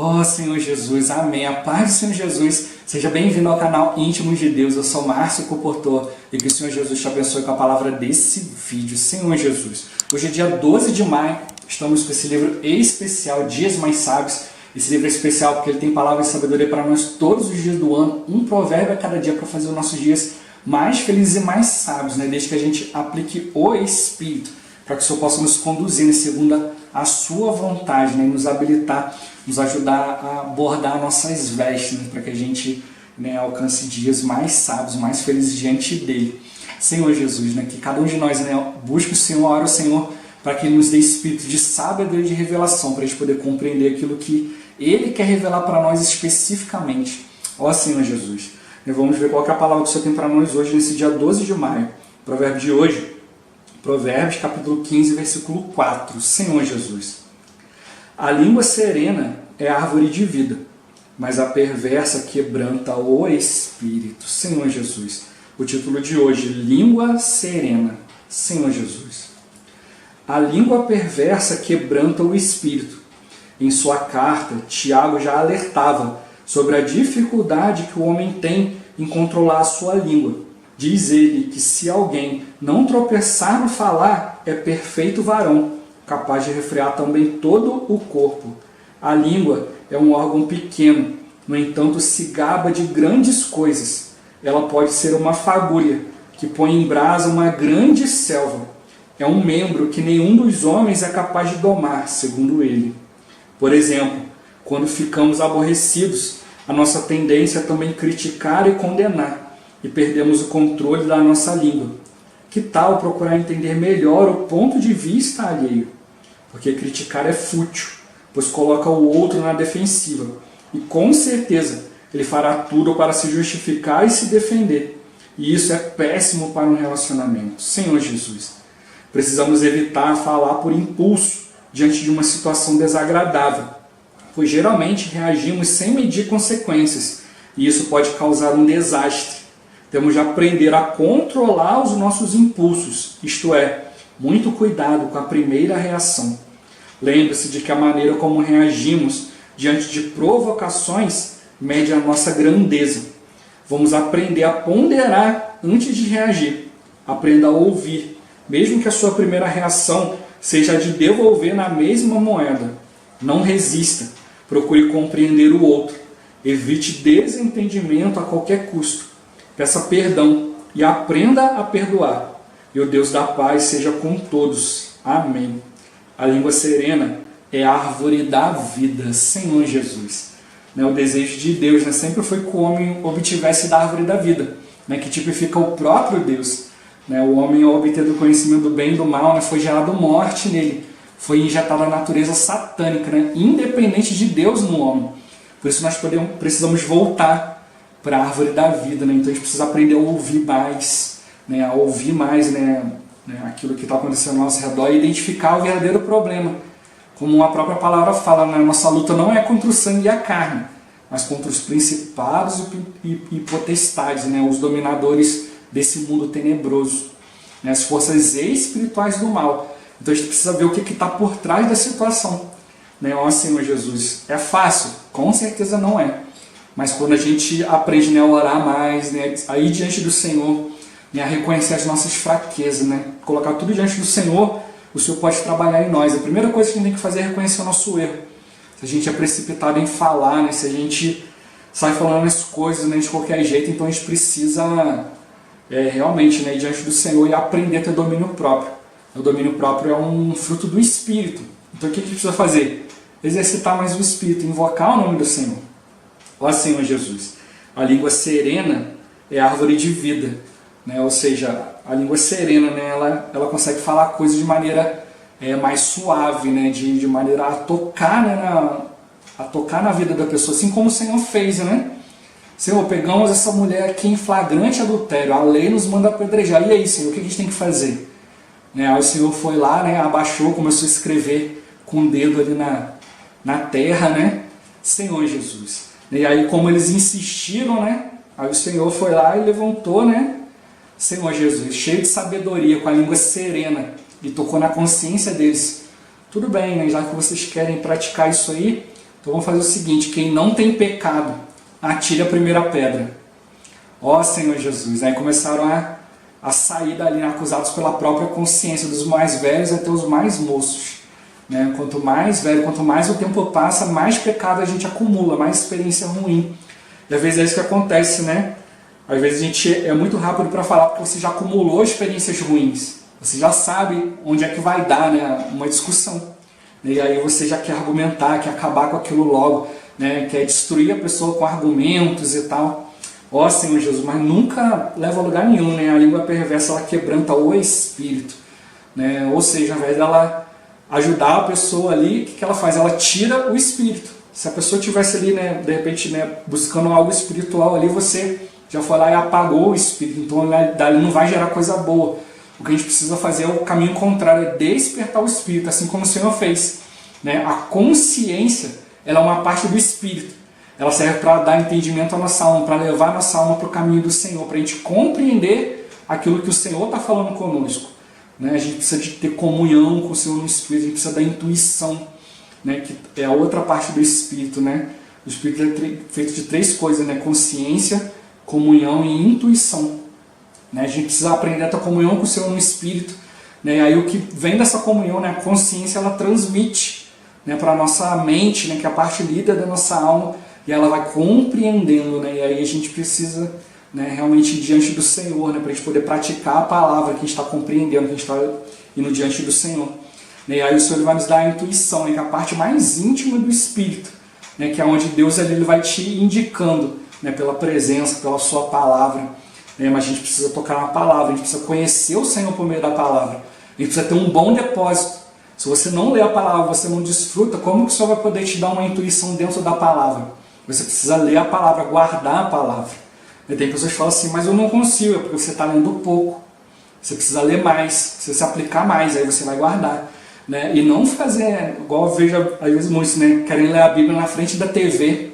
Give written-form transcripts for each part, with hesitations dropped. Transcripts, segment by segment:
Oh, Senhor Jesus, amém. A paz do Senhor Jesus. Seja bem-vindo ao canal Íntimos de Deus. Eu sou Márcio Comportor e que o Senhor Jesus te abençoe com a palavra desse vídeo. Senhor Jesus, hoje é dia 12 de maio, estamos com esse livro especial, Dias Mais Sábios. Esse livro é especial porque ele tem palavras de sabedoria para nós todos os dias do ano, um provérbio a cada dia para fazer os nossos dias mais felizes e mais sábios, né? Desde que a gente aplique o Espírito, para que o Senhor possa nos conduzir segundo a sua vontade, né? Nos habilitar, nos ajudar a bordar nossas vestes, né? Para que a gente, né, alcance dias mais sábios, mais felizes diante dele. Senhor Jesus, né? Que cada um de nós, né, busque o Senhor, ore o Senhor, para que Ele nos dê espírito de sabedoria e de revelação, para a gente poder compreender aquilo que Ele quer revelar para nós especificamente. Ó Senhor Jesus, vamos ver qual que é a palavra que o Senhor tem para nós hoje, nesse dia 12 de maio. O provérbio de hoje, Provérbios capítulo 15, versículo 4. Senhor Jesus, a língua serena é árvore de vida, mas a perversa quebranta o espírito. Senhor Jesus, o título de hoje, língua serena. Senhor Jesus, a língua perversa quebranta o espírito. Em sua carta, Tiago já alertava sobre a dificuldade que o homem tem em controlar a sua língua. Diz ele que se alguém não tropeçar no falar, é perfeito varão, capaz de refrear também todo o corpo. A língua é um órgão pequeno, no entanto se gaba de grandes coisas. Ela pode ser uma fagulha, que põe em brasa uma grande selva. É um membro que nenhum dos homens é capaz de domar, segundo ele. Por exemplo, quando ficamos aborrecidos, a nossa tendência é também criticar e condenar, e perdemos o controle da nossa língua. Que tal procurar entender melhor o ponto de vista alheio? Porque criticar é fútil, pois coloca o outro na defensiva, e com certeza ele fará tudo para se justificar e se defender. E isso é péssimo para um relacionamento. Senhor Jesus, precisamos evitar falar por impulso diante de uma situação desagradável, pois geralmente reagimos sem medir consequências, e isso pode causar um desastre. Temos de aprender a controlar os nossos impulsos, isto é, muito cuidado com a primeira reação. Lembre-se de que a maneira como reagimos diante de provocações mede a nossa grandeza. Vamos aprender a ponderar antes de reagir. Aprenda a ouvir, mesmo que a sua primeira reação seja a de devolver na mesma moeda. Não resista, procure compreender o outro. Evite desentendimento a qualquer custo. Peça perdão e aprenda a perdoar. E o Deus da paz seja com todos. Amém. A língua serena é a árvore da vida. Senhor Jesus. O desejo de Deus sempre foi que o homem obtivesse da árvore da vida, que tipifica o próprio Deus. O homem, ao obter do conhecimento do bem e do mal, foi gerado morte nele. Foi injetada a natureza satânica, independente de Deus no homem. Por isso nós precisamos voltar para a árvore da vida. Então a gente precisa aprender a ouvir mais, aquilo que está acontecendo ao nosso redor e identificar o verdadeiro problema. Como a própria palavra fala, nossa luta não é contra o sangue e a carne, mas contra os principados e potestades, os dominadores desse mundo tenebroso, as forças espirituais do mal. Então a gente precisa ver o que está por trás da situação. Ó Senhor Jesus, é fácil? Com certeza não é. Mas quando a gente aprende a orar mais, a ir diante do Senhor, a reconhecer as nossas fraquezas, colocar tudo diante do Senhor, o Senhor pode trabalhar em nós. A primeira coisa que a gente tem que fazer é reconhecer o nosso erro. Se a gente é precipitado em falar, se a gente sai falando as coisas de qualquer jeito, então a gente precisa realmente ir diante do Senhor e aprender a ter domínio próprio. O domínio próprio é um fruto do Espírito. Então o que a gente precisa fazer? Exercitar mais o Espírito, invocar o nome do Senhor. Ó Senhor Jesus, a língua serena é a árvore de vida, ou seja, a língua serena, ela consegue falar coisas de maneira mais suave, de maneira a tocar, a tocar na vida da pessoa, assim como o Senhor fez, Senhor, pegamos essa mulher aqui em flagrante adultério, a lei nos manda apedrejar, e aí, Senhor, o que a gente tem que fazer? Aí o Senhor foi lá, abaixou, começou a escrever com o dedo ali na terra, Senhor Jesus. E aí, como eles insistiram, aí o Senhor foi lá e levantou, Senhor Jesus, cheio de sabedoria, com a língua serena, e tocou na consciência deles. Tudo bem, já que vocês querem praticar isso aí, Então vamos fazer o seguinte: quem não tem pecado, atire a primeira pedra. Ó Senhor Jesus. Aí começaram a sair dali, né, acusados pela própria consciência, dos mais velhos até os mais moços. Né? Quanto mais velho, quanto mais o tempo passa, mais pecado a gente acumula, mais experiência ruim. E às vezes é isso que acontece, né? Às vezes a gente é muito rápido para falar porque você já acumulou experiências ruins. Você já sabe onde é que vai dar, né, uma discussão. E aí você já quer argumentar, quer acabar com aquilo logo, né, quer destruir a pessoa com argumentos e tal. Ó Senhor Jesus, mas nunca leva a lugar nenhum, né? A língua perversa, ela quebranta o espírito, né? Ou seja, ao invés dela ajudar a pessoa ali, o que ela faz? Ela tira o espírito. Se a pessoa estivesse ali, né, de repente, né, buscando algo espiritual ali, você já foi lá e apagou o espírito, então dali não vai gerar coisa boa. O que a gente precisa fazer é o caminho contrário, é despertar o espírito, assim como o Senhor fez, né? A consciência, ela é uma parte do espírito. Ela serve para dar entendimento à nossa alma, para levar a nossa alma para o caminho do Senhor, para a gente compreender aquilo que o Senhor está falando conosco. Né? A gente precisa de ter comunhão com o Senhor no Espírito, a gente precisa da intuição, né? Que é a outra parte do Espírito. Né? O Espírito é feito de 3 coisas, né? Consciência, comunhão e intuição. Né? A gente precisa aprender a ter comunhão com o Senhor no Espírito. Né? E aí o que vem dessa comunhão, né? A consciência, ela transmite, né, para a nossa mente, né? Que é a parte líder da nossa alma, e ela vai compreendendo, né? E aí a gente precisa, né, realmente ir diante do Senhor, né, para a gente poder praticar a palavra que a gente está compreendendo, que a gente está indo diante do Senhor. E aí o Senhor vai nos dar a intuição, né, que é a parte mais íntima do Espírito, né, que é onde Deus ali, ele vai te indicando, né, pela presença, pela sua palavra. Né, mas a gente precisa tocar na palavra, a gente precisa conhecer o Senhor por meio da palavra. A gente precisa ter um bom depósito. Se você não lê a palavra, você não desfruta, como que o Senhor vai poder te dar uma intuição dentro da palavra? Você precisa ler a palavra, guardar a palavra. E tem pessoas que falam assim, mas eu não consigo, é porque você está lendo pouco. Você precisa ler mais, precisa se aplicar mais, aí você vai guardar. Né? E não fazer, igual eu vejo às vezes muitos, né, querem ler a Bíblia na frente da TV.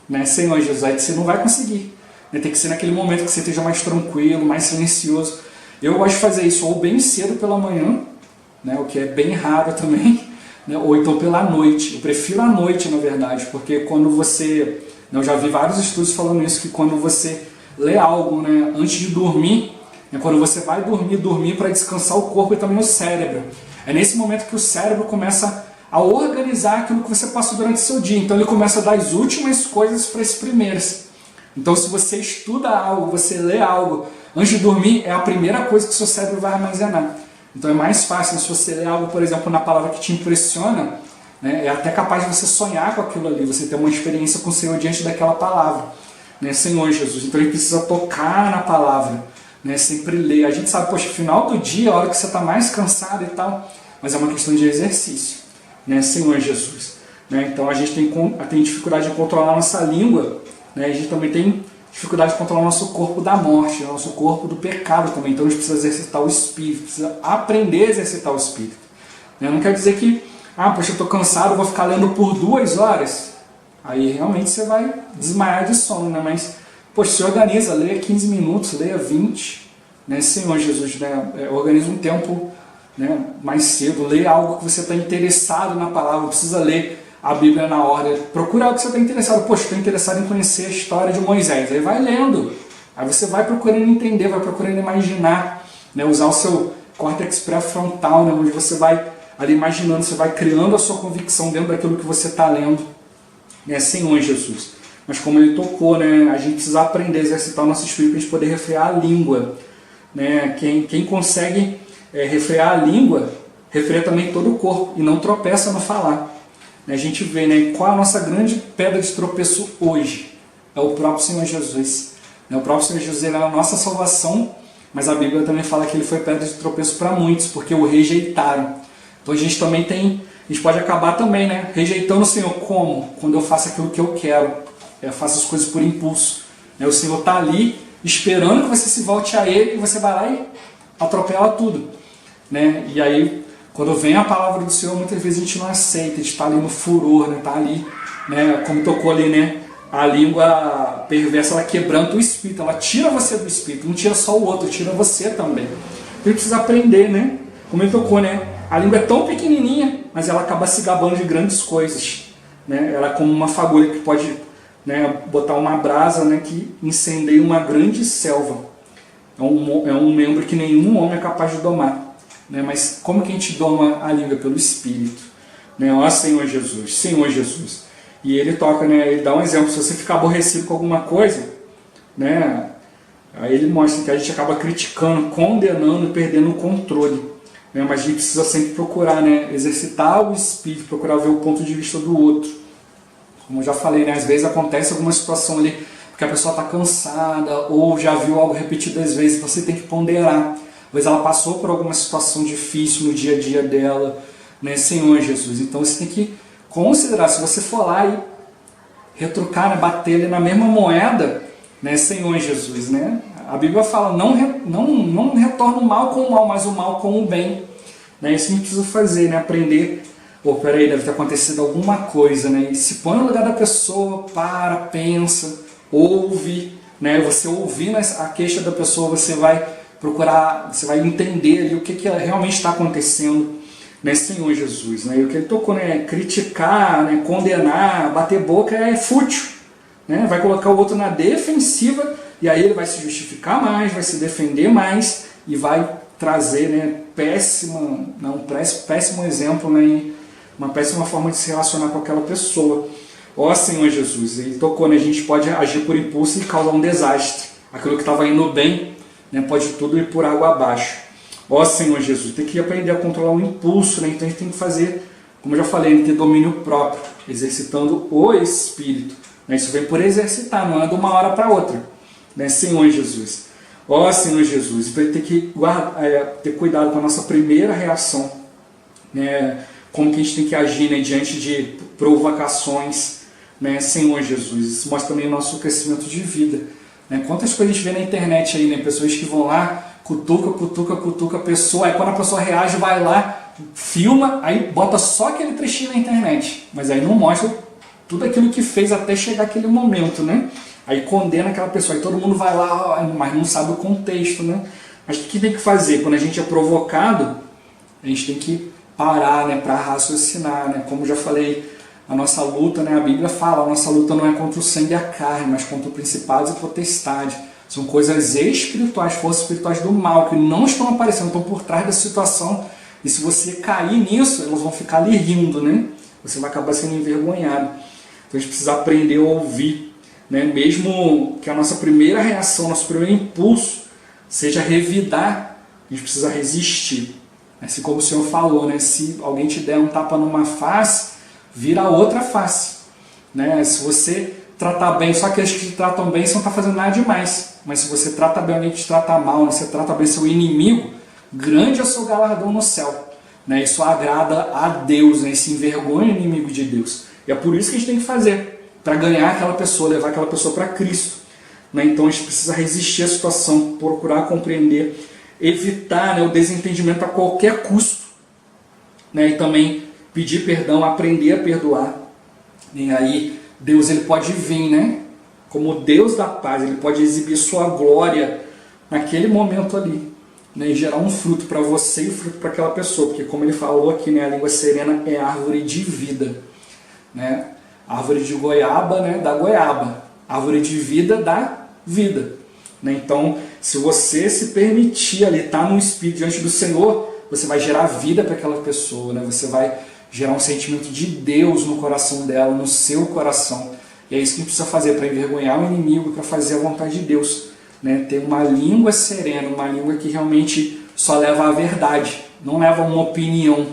Né? Senhor Jesus, aí você não vai conseguir. Né? Tem que ser naquele momento que você esteja mais tranquilo, mais silencioso. Eu gosto de fazer isso ou bem cedo pela manhã, né, o que é bem raro também, né, ou então pela noite. Eu prefiro a noite, na verdade, porque quando você... Eu já vi vários estudos falando isso, que quando você lê algo, né, antes de dormir, né, quando você vai dormir para descansar o corpo e também o cérebro. É nesse momento que o cérebro começa a organizar aquilo que você passou durante o seu dia. Então ele começa a dar as últimas coisas para as primeiras. Então se você estuda algo, você lê algo antes de dormir, é a primeira coisa que o seu cérebro vai armazenar. Então é mais fácil, se você lê algo, por exemplo, na palavra que te impressiona, né, é até capaz de você sonhar com aquilo ali, você ter uma experiência com o Senhor diante daquela palavra. Né, Senhor Jesus. Então a gente precisa tocar na palavra, né, sempre ler. A gente sabe, poxa, final do dia, a hora que você está mais cansado e tal, mas é uma questão de exercício. Né, Senhor Jesus. Né, então a gente tem dificuldade de controlar a nossa língua, né, a gente também tem dificuldade de controlar o nosso corpo da morte, o nosso corpo do pecado também. Então a gente precisa exercitar o Espírito, precisa aprender a exercitar o Espírito. Né, não quer dizer que, poxa, eu estou cansado, vou ficar lendo por 2 horas. Aí realmente você vai desmaiar de sono, né? Mas, poxa, se organiza, leia 15 minutos, leia 20, né? Senhor Jesus, né? Organiza um tempo, né, mais cedo, leia algo que você está interessado na palavra, precisa ler a Bíblia na ordem, procura algo que você está interessado. Poxa, estou interessado em conhecer a história de Moisés, aí vai lendo, aí você vai procurando entender, vai procurando imaginar, né? Usar o seu córtex pré-frontal, né? Onde você vai ali imaginando, você vai criando a sua convicção dentro daquilo que você está lendo. Né, Senhor Jesus. Mas como ele tocou, né, a gente precisa aprender a exercitar o nosso espírito para a gente poder refrear a língua. Né? Quem consegue refrear a língua, refreia também todo o corpo e não tropeça no falar. Né, a gente vê, né, qual a nossa grande pedra de tropeço hoje. É o próprio Senhor Jesus. Né, o próprio Senhor Jesus, ele é a nossa salvação, mas a Bíblia também fala que ele foi pedra de tropeço para muitos, porque o rejeitaram. Então a gente também a gente pode acabar também, né, rejeitando o Senhor. Como? Quando eu faço aquilo que eu quero, eu faço as coisas por impulso. Né, o Senhor está ali esperando que você se volte a Ele e você vai lá e atropela tudo. Né? E aí, quando vem a palavra do Senhor, muitas vezes a gente não aceita, a gente está ali no furor, né? Está ali, né, como tocou ali, né, a língua perversa, ela quebranta o espírito, ela tira você do espírito, não tira só o outro, tira você também. A gente precisa aprender, né? Como ele tocou, né? A língua é tão pequenininha, mas ela acaba se gabando de grandes coisas. né? Ela é como uma fagulha que pode, né, botar uma brasa, né, que incendeia uma grande selva. É um membro que nenhum homem é capaz de domar, né? Mas como que a gente doma a língua? Pelo Espírito, né? Ó Senhor Jesus, Senhor Jesus. E ele toca, né, ele dá um exemplo: se você ficar aborrecido com alguma coisa, né, aí ele mostra que a gente acaba criticando, condenando e perdendo o controle, né? Mas a gente precisa sempre procurar, né, exercitar o Espírito, procurar ver o ponto de vista do outro. Como eu já falei, né, às vezes acontece alguma situação ali porque a pessoa está cansada ou já viu algo repetidas vezes, você tem que ponderar. Às vezes ela passou por alguma situação difícil no dia a dia dela, né, Senhor Jesus. Então você tem que considerar, se você for lá e retrucar, né, bater ali na mesma moeda, né, Senhor Jesus, né? A Bíblia fala, não retorna o mal com o mal, mas o mal com o bem. Né? Isso a gente precisa fazer, né? Aprender. Pô, peraí, deve ter acontecido alguma coisa, né? E se põe no lugar da pessoa, pensa, ouve, né? Você ouvindo a queixa da pessoa, você vai procurar, você vai entender ali o que realmente está acontecendo, né, Senhor Jesus, né? E o que ele tocou, né, criticar, né, condenar, bater boca é fútil, né? Vai colocar o outro na defensiva e aí ele vai se justificar mais, vai se defender mais e vai trazer, né, péssimo exemplo, né, uma péssima forma de se relacionar com aquela pessoa. Ó Senhor Jesus, ele tocou, né, a gente pode agir por impulso e causar um desastre. Aquilo que estava indo bem, né, pode tudo ir por água abaixo. Ó Senhor Jesus, tem que aprender a controlar o impulso, né? Então a gente tem que fazer, como eu já falei, ter domínio próprio, exercitando o Espírito. Né? Isso vem por exercitar, não é de uma hora para outra, né, Senhor Jesus. Ó Senhor Jesus, vai ter que ter cuidado com a nossa primeira reação, né? Como que a gente tem que agir, né, diante de provocações, né, Senhor Jesus. Isso mostra também o nosso crescimento de vida. Né? Quantas coisas a gente vê na internet aí, né? Pessoas que vão lá, cutuca a pessoa, aí quando a pessoa reage, vai lá, filma, aí bota só aquele trechinho na internet, mas aí não mostra tudo aquilo que fez até chegar aquele momento, né? Aí condena aquela pessoa, aí todo mundo vai lá, mas não sabe o contexto, né? Mas o que tem que fazer? Quando a gente é provocado, a gente tem que parar, né, para raciocinar, né? Como já falei, a nossa luta, né, a Bíblia fala, a nossa luta não é contra o sangue e a carne, mas contra principados e potestades. São coisas espirituais, forças espirituais do mal, que não estão aparecendo, estão por trás da situação. E se você cair nisso, elas vão ficar ali rindo, né? Você vai acabar sendo envergonhado. Então a gente precisa aprender a ouvir, né? Mesmo que a nossa primeira reação, nosso primeiro impulso seja revidar, a gente precisa resistir. Assim como o Senhor falou, né? Se alguém te der um tapa numa face, vira a outra face. Né? Se você tratar bem, só aqueles que te tratam bem, você não está fazendo nada demais. Mas se você trata bem alguém que te trata mal, né? Você trata bem seu inimigo, grande é o seu galardão no céu. Né? Isso agrada a Deus, né? Isso envergonha o inimigo de Deus. E é por isso que a gente tem que fazer, para ganhar aquela pessoa, levar aquela pessoa para Cristo. Né? Então a gente precisa resistir à situação, procurar compreender, evitar, né, o desentendimento a qualquer custo. Né? E também pedir perdão, aprender a perdoar. E aí Deus, ele pode vir, né, como Deus da paz, ele pode exibir sua glória naquele momento ali, né, e gerar um fruto para você e um fruto para aquela pessoa, porque como ele falou aqui, né, a língua serena é árvore de vida, né, árvore de goiaba, né, da goiaba, árvore de vida da vida, né. Então, se você se permitir ali estar no Espírito diante do Senhor, você vai gerar vida para aquela pessoa, né, você vai gerar um sentimento de Deus no coração dela, no seu coração. E é isso que a gente precisa fazer para envergonhar o inimigo, para fazer a vontade de Deus. Né? Ter uma língua serena, uma língua que realmente só leva à verdade. Não leva a uma opinião,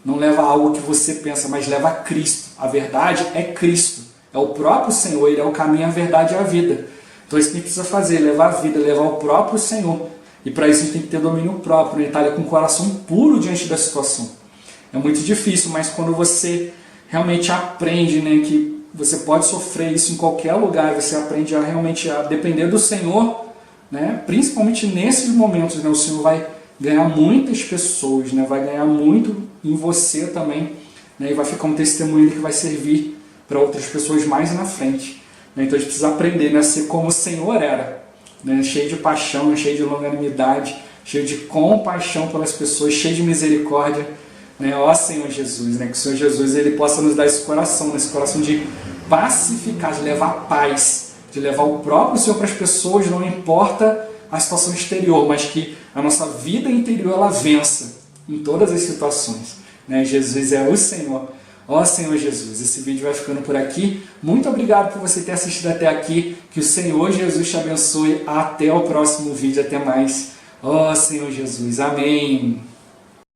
não leva a algo que você pensa, mas leva a Cristo. A verdade é Cristo. É o próprio Senhor, Ele é o caminho, a verdade e a vida. Então é isso que a gente precisa fazer, levar a vida, levar o próprio Senhor. E para isso a gente tem que ter domínio próprio, né? Estar ali com o coração puro diante da situação. É muito difícil, mas quando você realmente aprende, né, que você pode sofrer isso em qualquer lugar, você aprende a realmente a depender do Senhor, né, principalmente nesses momentos, né, o Senhor vai ganhar muitas pessoas, né, vai ganhar muito em você também, né, e vai ficar um testemunho que vai servir para outras pessoas mais na frente. Né, então a gente precisa aprender, né, a ser como o Senhor era, né, cheio de paixão, cheio de longanimidade, cheio de compaixão pelas pessoas, cheio de misericórdia. né? Ó Senhor Jesus, né? Que o Senhor Jesus ele possa nos dar esse coração de pacificar, de levar paz, de levar o próprio Senhor para as pessoas, não importa a situação exterior, mas que a nossa vida interior ela vença em todas as situações, né? Jesus é o Senhor. Ó Senhor Jesus, esse vídeo vai ficando por aqui. Muito obrigado por você ter assistido até aqui. Que o Senhor Jesus te abençoe. Até o próximo vídeo. Até mais. Ó Senhor Jesus. Amém.